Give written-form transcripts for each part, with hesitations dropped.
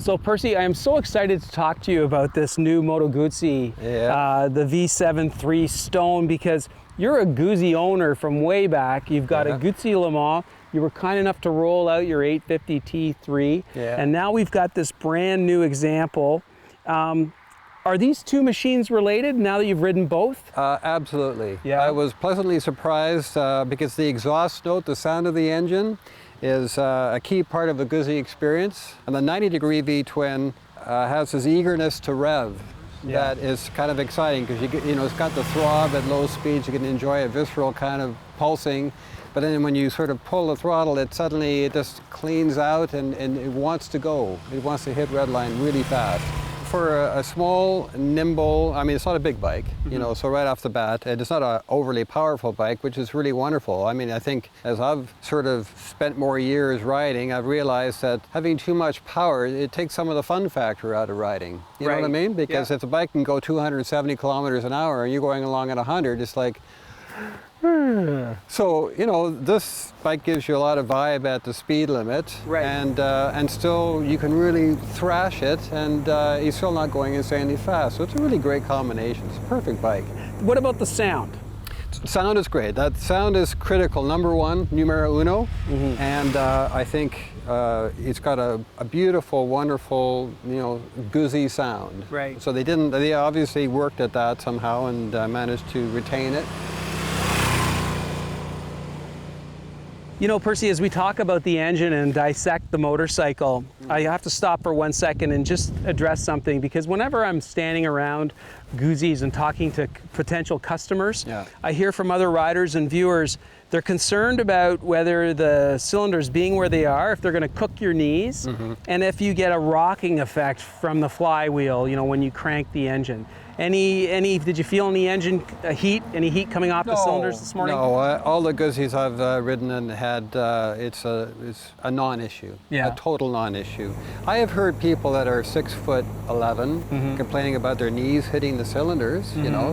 So Percy, I am so excited to talk to you about this new Moto Guzzi, the V7 Stone, because you're a Guzzi owner from way back. You've got a Guzzi Le Mans. You were kind enough to roll out your 850 T3, and now we've got this brand new example. Are these two machines related now that you've ridden both? Absolutely. Yeah. I was pleasantly surprised because the exhaust note, the sound of the engine, is a key part of the Guzzi experience. And the 90-degree V-twin has this eagerness to rev that is kind of exciting because it's got the throb at low speeds. You can enjoy a visceral kind of pulsing. But then when you sort of pull the throttle, it just cleans out and it wants to go. It wants to hit redline really fast. For a small, nimble, I mean, it's not a big bike, so right off the bat, and it's not an overly powerful bike, which is really wonderful. I mean, I think as I've sort of spent more years riding, I've realized that having too much power, it takes some of the fun factor out of riding. You know what I mean? Because if the bike can go 270 kilometers an hour and you're going along at 100, it's like, so, this bike gives you a lot of vibe at the speed limit, and still you can really thrash it, and you're still not going insanely fast. So it's a really great combination. It's a perfect bike. What about the sound? Sound is great. That sound is critical. Number one, numero uno, and I think it's got a beautiful, wonderful, Guzzi sound. Right. So they obviously worked at that somehow and managed to retain it. Percy, as we talk about the engine and dissect the motorcycle, I have to stop for 1 second and just address something, because whenever I'm standing around Guzzis and talking to potential customers, I hear from other riders and viewers, they're concerned about whether the cylinders being where they are, if they're going to cook your knees, and if you get a rocking effect from the flywheel, when you crank the engine. Did you feel any engine heat, any heat coming off the cylinders this morning? No, all the Guzzis I've ridden and had, it's a non-issue, a total non-issue. I have heard people that are 6'11" complaining about their knees hitting the cylinders,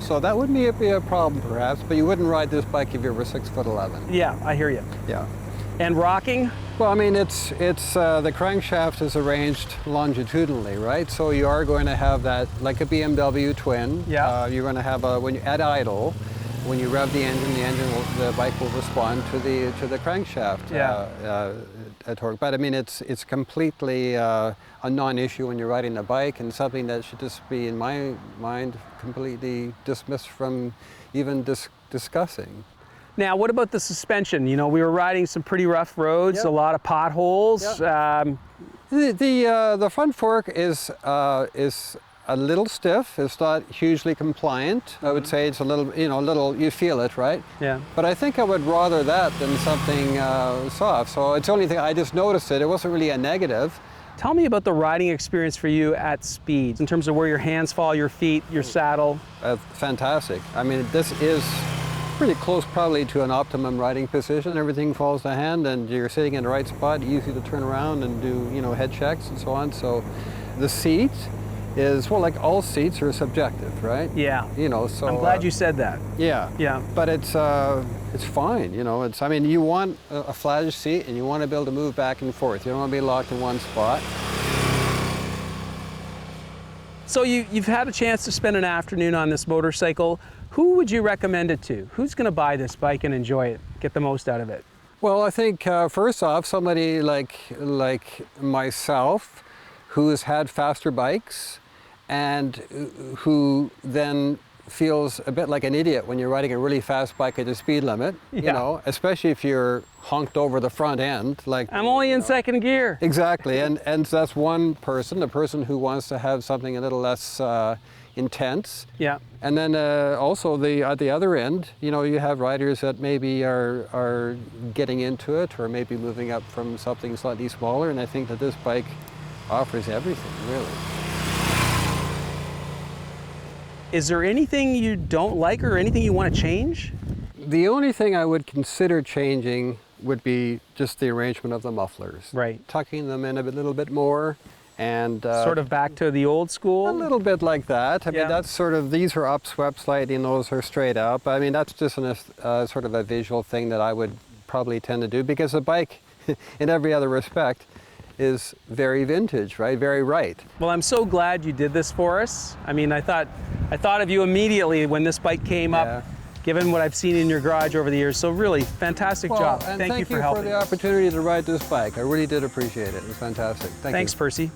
so that would be a problem perhaps, but you wouldn't ride this bike if you were 6'11". Yeah, I hear you. Yeah. And rocking? Well, I mean, it's the crankshaft is arranged longitudinally, right? So you are going to have that, like a BMW twin. Yeah. You're going to have at idle, when you rev the the bike will respond to the crankshaft torque. But I mean, it's completely a non-issue when you're riding a bike, and something that should just be, in my mind, completely dismissed from even discussing. Now, what about the suspension? We were riding some pretty rough roads, a lot of potholes. The front fork is a little stiff. It's not hugely compliant. I would say it's a little, you feel it, right? Yeah. But I think I would rather that than something soft. So it's the only thing, I just noticed it. It wasn't really a negative. Tell me about the riding experience for you at speed, in terms of where your hands fall, your feet, your saddle. Fantastic. I mean, this is pretty close probably to an optimum riding position. Everything falls to hand and you're sitting in the right spot, easy to turn around and do, head checks and so on. So the seat is, well, like all seats are subjective, right? Yeah. So I'm glad you said that. Yeah. Yeah. But it's fine, I mean, you want a flattish seat and you want to be able to move back and forth. You don't want to be locked in one spot. So you've had a chance to spend an afternoon on this motorcycle. Who would you recommend it to? Who's going to buy this bike and enjoy it, get the most out of it? Well, I think first off, somebody like myself, who has had faster bikes and who then feels a bit like an idiot when you're riding a really fast bike at the speed limit, especially if you're honked over the front end. I'm only in second gear. Exactly, and that's one person, the person who wants to have something a little less intense. Yeah. And then also at the other end, you have riders that maybe are getting into it or maybe moving up from something slightly smaller, and I think that this bike offers everything, really. Is there anything you don't like or anything you want to change? The only thing I would consider changing would be just the arrangement of the mufflers. Right. Tucking them in a little bit more. And sort of back to the old school? A little bit like that. I mean, that's sort of, these are upswept slightly and those are straight up. I mean, that's just sort of a visual thing that I would probably tend to do, because the bike, in every other respect, is very vintage, right? Very right. Well, I'm so glad you did this for us. I mean, I thought of you immediately when this bike came up, given what I've seen in your garage over the years. So really, fantastic job. And Thank you for helping the us. opportunity to ride this bike. I really did appreciate it. It was fantastic. Thanks, you. Percy.